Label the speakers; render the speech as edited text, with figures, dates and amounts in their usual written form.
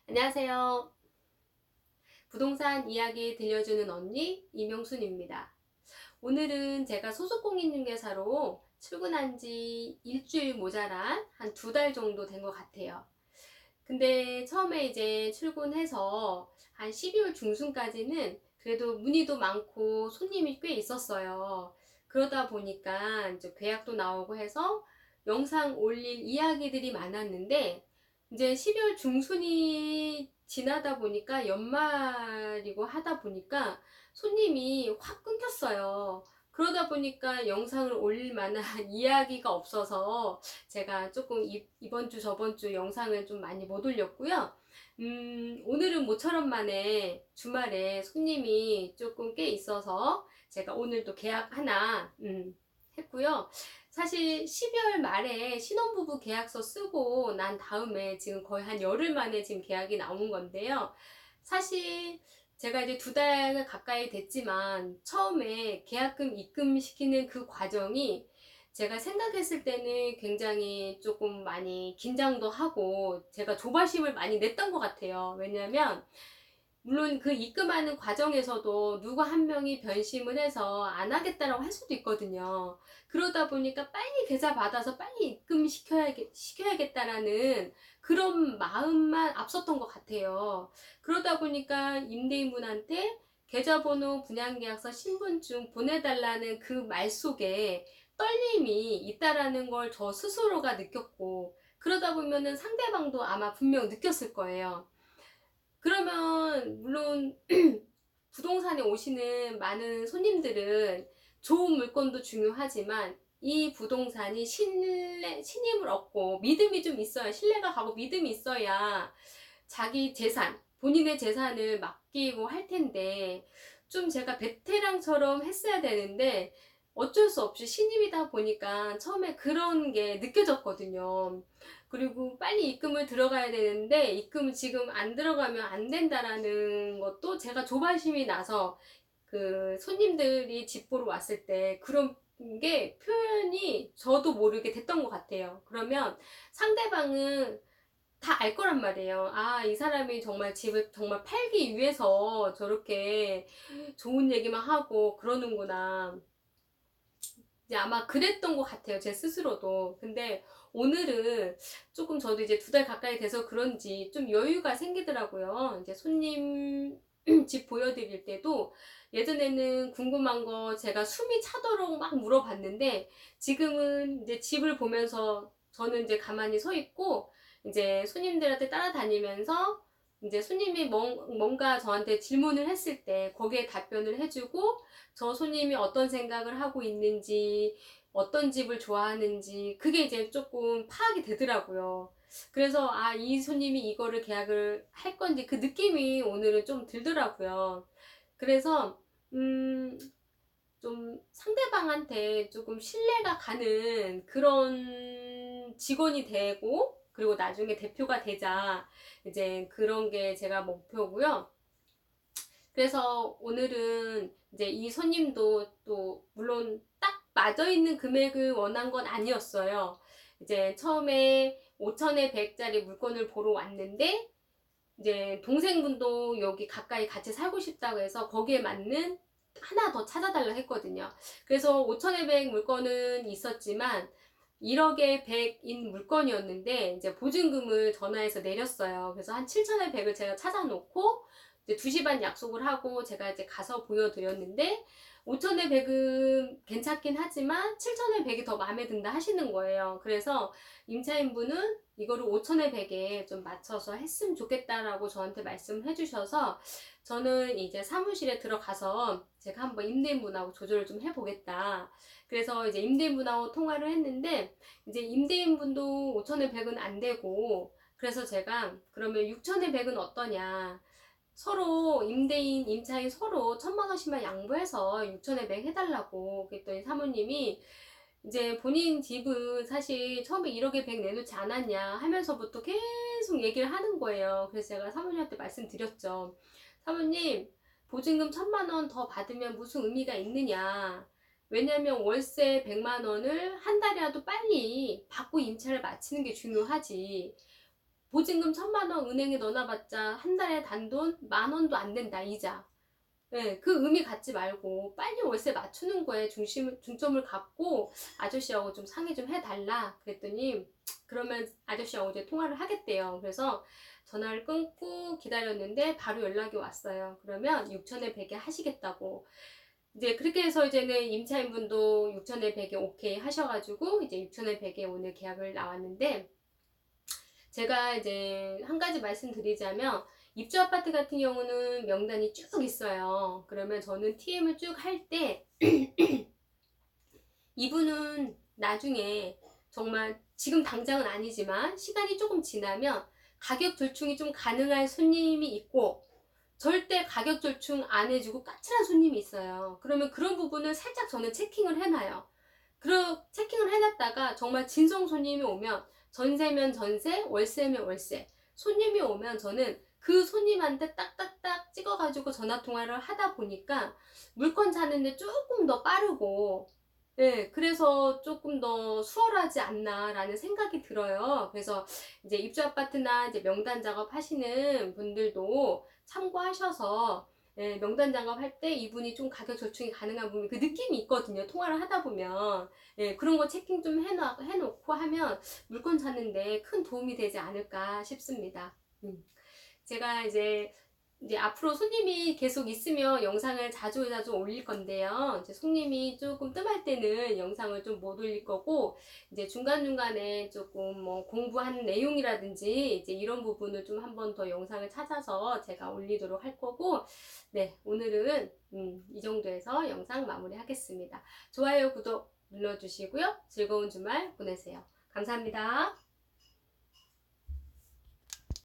Speaker 1: 안녕하세요. 부동산 이야기 들려주는 언니 이명순입니다. 오늘은 제가 소속공인중개사로 출근한 지 일주일 모자란 한 2달 정도 된 것 같아요. 근데 처음에 이제 출근해서 한 12월 중순까지는 그래도 문의도 많고 손님이 꽤 있었어요. 그러다 보니까 이제 계약도 나오고 해서 영상 올릴 이야기들이 많았는데, 이제 12월 중순이 지나다 보니까 연말이고 하다 보니까 손님이 확 끊겼어요. 그러다 보니까 영상을 올릴 만한 이야기가 없어서 제가 조금 이번 주 저번 주 영상을 좀 많이 못 올렸고요. 오늘은 모처럼 만에 주말에 손님이 조금 꽤 있어서 제가 오늘 또 계약 하나 했고요. 사실 12월 말에 신혼부부 계약서 쓰고 난 다음에 지금 거의 한 열흘 만에 지금 계약이 나온 건데요. 사실 제가 이제 2달 가까이 됐지만 처음에 계약금 입금시키는 그 과정이 제가 생각했을 때는 굉장히 조금 많이 긴장도 하고 제가 조바심을 많이 냈던 것 같아요. 왜냐면 물론 그 입금하는 과정에서도 누구 한 명이 변심을 해서 안 하겠다라고 할 수도 있거든요. 그러다 보니까 빨리 계좌 받아서 빨리 시켜야겠다라는 그런 마음만 앞섰던 것 같아요. 그러다 보니까 임대인분한테 계좌번호, 분양계약서, 신분증 보내달라는 그 말 속에 떨림이 있다라는 걸 저 스스로가 느꼈고, 그러다 보면은 상대방도 아마 분명 느꼈을 거예요. 그러면 물론 부동산에 오시는 많은 손님들은 좋은 물건도 중요하지만 이 부동산이 신임을 얻고 믿음이 좀 있어야, 신뢰가 가고 믿음이 있어야 자기 재산, 본인의 재산을 맡기고 할 텐데, 좀 제가 베테랑처럼 했어야 되는데 어쩔 수 없이 신입이다 보니까 처음에 그런 게 느껴졌거든요. 그리고 빨리 입금을 들어가야 되는데 입금 지금 안 들어가면 안 된다라는 것도 제가 조바심이 나서 그 손님들이 집 보러 왔을 때 그런 게 표현이 저도 모르게 됐던 것 같아요. 그러면 상대방은 다 알 거란 말이에요. 아, 이 사람이 정말 집을 정말 팔기 위해서 저렇게 좋은 얘기만 하고 그러는구나. 이제 아마 그랬던 것 같아요. 제 스스로도. 근데 오늘은 조금 저도 이제 2달 가까이 돼서 그런지 좀 여유가 생기더라고요. 이제 손님 집 보여드릴 때도 예전에는 궁금한 거 제가 숨이 차도록 막 물어봤는데 지금은 이제 집을 보면서 저는 이제 가만히 서 있고 이제 손님들한테 따라다니면서 이제 손님이 뭔가 저한테 질문을 했을 때 거기에 답변을 해주고 저 손님이 어떤 생각을 하고 있는지, 어떤 집을 좋아하는지, 그게 이제 조금 파악이 되더라고요. 그래서, 아, 이 손님이 이거를 계약을 할 건지 그 느낌이 오늘은 좀 들더라고요. 그래서, 음, 좀 상대방한테 조금 신뢰가 가는 그런 직원이 되고, 그리고 나중에 대표가 되자, 이제 그런 게 제가 목표고요. 그래서 오늘은 이제 이 손님도 또 물론 딱 맞아 있는 금액을 원한 건 아니었어요. 이제 처음에 5천에 100짜리 물건을 보러 왔는데 이제 동생분도 여기 가까이 같이 살고 싶다고 해서 거기에 맞는 하나 더 찾아달라 했거든요. 그래서 5천에 100 물건은 있었지만 1억에 100인 물건이었는데 이제 보증금을 전화해서 내렸어요. 그래서 한 7천에 100을 제가 찾아놓고 이제 2시 반 약속을 하고 제가 이제 가서 보여드렸는데 5천에 100은 괜찮긴 하지만 7천에 100이 더 마음에 든다 하시는 거예요. 그래서 임차인분은 이거를 5천에 100에 좀 맞춰서 했으면 좋겠다라고 저한테 말씀을 해주셔서 저는 이제 사무실에 들어가서 제가 한번 임대인분하고 조절을 좀 해보겠다. 그래서 이제 임대인분하고 통화를 했는데 이제 임대인분도 5천에 100은 안 되고 그래서 제가 그러면 6천에 100은 어떠냐. 서로 임대인, 임차인 서로 1,000만 원씩만 양보해서 6천에 100 해달라고 그랬더니 사모님이 이제 본인 집은 사실 처음에 1억에 100 내놓지 않았냐 하면서부터 계속 얘기를 하는 거예요. 그래서 제가 사모님한테 말씀드렸죠. 사모님, 보증금 1,000만 원 더 받으면 무슨 의미가 있느냐. 왜냐면 월세 100만 원을 한 달이라도 빨리 받고 임차를 마치는 게 중요하지. 보증금 1,000만 원 은행에 넣어놔봤자 한 달에 단돈 10,000원도 안 된다, 이자. 예, 그 의미 갖지 말고 빨리 월세 맞추는 거에 중점을 갖고 아저씨하고 좀 상의 좀 해달라 그랬더니, 그러면 아저씨하고 이제 통화를 하겠대요. 그래서 전화를 끊고 기다렸는데 바로 연락이 왔어요. 그러면 6천에 100에 하시겠다고. 이제 그렇게 해서 이제는 임차인분도 6천에 100에 오케이 하셔가지고 이제 6천에 100에 오늘 계약을 나왔는데, 제가 이제 한 가지 말씀드리자면, 입주 아파트 같은 경우는 명단이 쭉 있어요. 그러면 저는 TM을 쭉 할 때 이분은 나중에 정말 지금 당장은 아니지만 시간이 조금 지나면 가격 절충이 좀 가능한 손님이 있고, 절대 가격 절충 안 해주고 까칠한 손님이 있어요. 그러면 그런 부분을 살짝 저는 체킹을 해놔요. 체킹을 해놨다가 정말 진성 손님이 오면, 전세면 전세, 월세면 월세, 손님이 오면 저는 그 손님한테 딱딱딱 찍어가지고 전화통화를 하다 보니까 물건 찾는데 조금 더 빠르고, 네, 그래서 조금 더 수월하지 않나라는 생각이 들어요. 그래서 이제 입주 아파트나 이제 명단 작업 하시는 분들도 참고하셔서, 예, 명단 작업할 때 이분이 좀 가격 절충이 가능한 분이 그 느낌이 있거든요. 통화를 하다 보면. 예, 그런 거 체킹 좀 해놓고 하면 물건 찾는데 큰 도움이 되지 않을까 싶습니다. 제가 이제 앞으로 손님이 계속 있으면 영상을 자주 올릴 건데요. 이제 손님이 조금 뜸할 때는 영상을 좀 못 올릴 거고, 이제 중간중간에 조금 뭐 공부한 내용이라든지 이제 이런 부분을 좀 한 번 더 영상을 찾아서 제가 올리도록 할 거고, 네, 오늘은 이 정도에서 영상 마무리하겠습니다. 좋아요, 구독 눌러주시고요. 즐거운 주말 보내세요. 감사합니다.